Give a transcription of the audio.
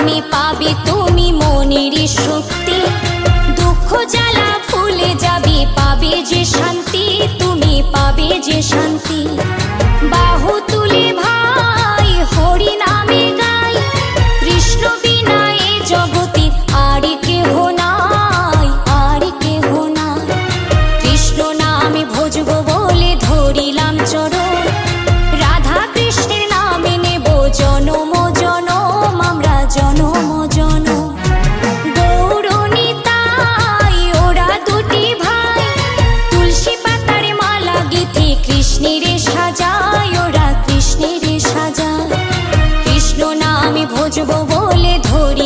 নামে পাবে তুমি মনের শক্তি, দুঃখ জ্বালা ভুলে যাবে, পাবে যে শান্তি, তুমি পাবে যে শান্তি। বাহু তুলে ভাই হরি নামে গাই, কৃষ্ণ বিনা এ জগতে আর কেহ নাই, আর কেহ নাই। কৃষ্ণ নামে ভজব বলে ধরিলাম চরণ, রাধা কৃষ্ণের নামে নেব জনম জনম, আমরা জনম জনম। গৌর নিতাই ওরা দুটি ভাই, তুলসী পাতার মালা গেঁথে কৃষ্ণের সাজায়, ওরা কৃষ্ণের সাজায়। কৃষ্ণ নামে ভজব বলে ধরি